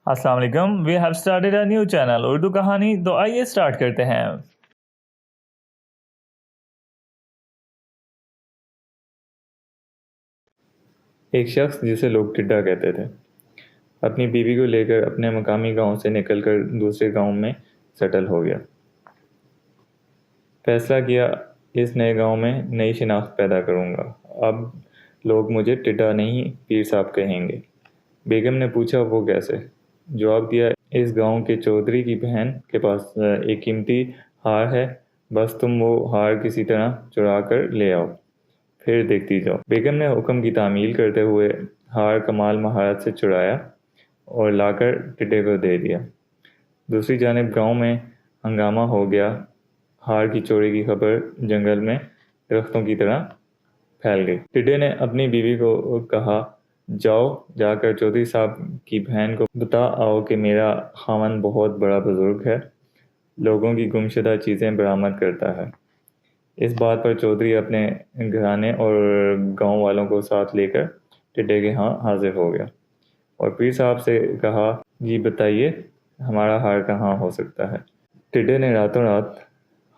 السلام علیکم. We have started a new channel Urdu Kahani. تو آئیے اسٹارٹ کرتے ہیں. ایک شخص جسے لوگ ٹڈا کہتے تھے اپنی بیوی کو لے کر اپنے مقامی گاؤں سے نکل کر دوسرے گاؤں میں سیٹل ہو گیا. فیصلہ کیا اس نئے گاؤں میں نئی شناخت پیدا کروں گا. اب لوگ مجھے ٹڈا نہیں پیر صاحب کہیں گے. بیگم نے پوچھا وہ کیسے؟ جواب دیا اس گاؤں کے چودھری کی بہن کے پاس ایک قیمتی ہار ہے، بس تم وہ ہار کسی طرح چرا کر لے آؤ، پھر دیکھتی جاؤ. بیگم نے حکم کی تعمیل کرتے ہوئے ہار کمال مہارت سے چرایا اور لا کر ٹڈے کو دے دیا. دوسری جانب گاؤں میں ہنگامہ ہو گیا. ہار کی چوری کی خبر جنگل میں درختوں کی طرح پھیل گئی. ٹڈے نے اپنی بیوی کو کہا جاؤ جا کر چودھری صاحب کی بہن کو بتا آؤ کہ میرا خاوند بہت بڑا بزرگ ہے، لوگوں کی گمشدہ چیزیں برآمد کرتا ہے. اس بات پر چودھری اپنے گھرانے اور گاؤں والوں کو ساتھ لے کر ٹڈے کے ہاں حاضر ہو گیا اور پیر صاحب سے کہا جی بتائیے ہمارا ہار کہاں ہو سکتا ہے. ٹڈے نے راتوں رات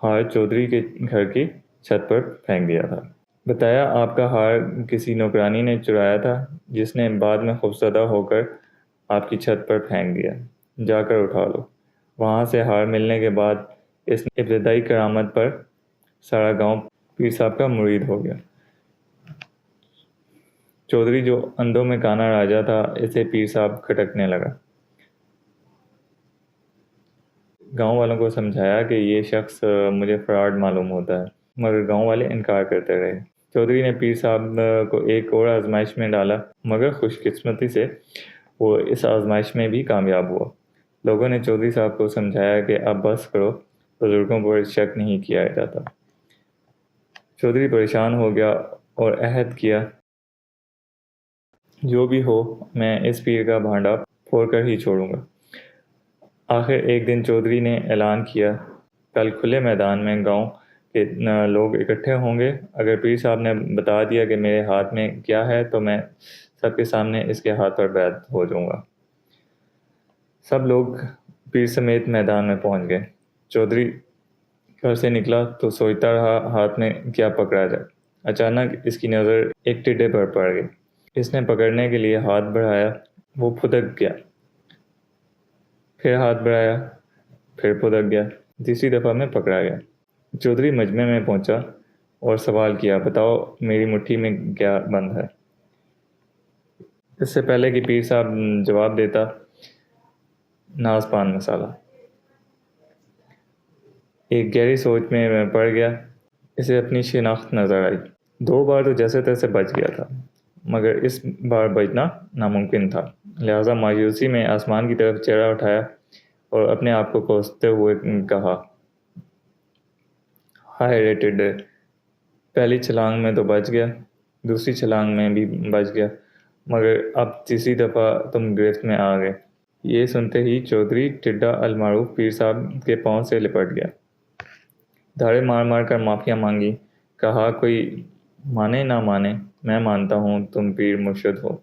ہار چودھری کے گھر کی چھت پر پھینک دیا تھا. بتایا آپ کا ہار کسی نوکرانی نے چرایا تھا جس نے بعد میں خوفزدہ ہو کر آپ کی چھت پر پھینک دیا، جا کر اٹھا لو. وہاں سے ہار ملنے کے بعد اس ابتدائی کرامت پر سارا گاؤں پیر صاحب کا مرید ہو گیا. چودھری جو اندھوں میں کانا راجا تھا اسے پیر صاحب کھٹکنے لگا. گاؤں والوں کو سمجھایا کہ یہ شخص مجھے فراڈ معلوم ہوتا ہے، مگر گاؤں والے انکار کرتے رہے. چودھری نے پیر صاحب کو ایک اور آزمائش میں ڈالا، مگر خوش قسمتی سے وہ اس آزمائش میں بھی کامیاب ہوا. لوگوں نے چودھری صاحب کو سمجھایا کہ اب بس کرو، بزرگوں پر شک نہیں کیا جاتا. چودھری پریشان ہو گیا اور عہد کیا جو بھی ہو میں اس پیر کا بھانڈا پھوڑ کر ہی چھوڑوں گا. آخر ایک دن چودھری نے اعلان کیا کل کھلے میدان میں گاؤں کے لوگ اکٹھے ہوں گے. اگر پیر صاحب نے بتا دیا کہ میرے ہاتھ میں کیا ہے تو میں سب کے سامنے اس کے ہاتھ پر بیعت ہو جاؤں گا. سب لوگ پیر سمیت میدان میں پہنچ گئے. چودھری گھر سے نکلا تو سوچتا رہا ہاتھ میں کیا پکڑا جائے. اچانک اس کی نظر ایک ٹڈے پر پڑ گئی. اس نے پکڑنے کے لیے ہاتھ بڑھایا، وہ پھدک گیا. پھر ہاتھ بڑھایا، پھر پھدک گیا. تیسری دفعہ میں پکڑا گیا. چودھری مجمع میں پہنچا اور سوال کیا بتاؤ میری مٹھی میں کیا بند ہے. اس سے پہلے کہ پیر صاحب جواب دیتا ناز پان مسالہ. ایک گہری سوچ میں پڑ گیا. اسے اپنی شناخت نظر آئی. 2 بار تو جیسے تیسے بچ گیا تھا، مگر اس بار بچنا ناممکن تھا. لہٰذا مایوسی میں آسمان کی طرف چہرہ اٹھایا اور اپنے آپ کو کوستے ہوئے کہا ہائے رے ٹڈے، پہلی چھلانگ میں تو بچ گیا، دوسری چھلانگ میں بھی بچ گیا، مگر اب تیسری دفعہ تم گرفت میں آ گئے. یہ سنتے ہی چودھری ٹڈا المعروف پیر صاحب کے پاؤں سے لپٹ گیا. دھاڑے مار مار کر معافیاں مانگی. کہا کوئی مانے نہ مانے میں مانتا ہوں تم پیر مرشد ہو،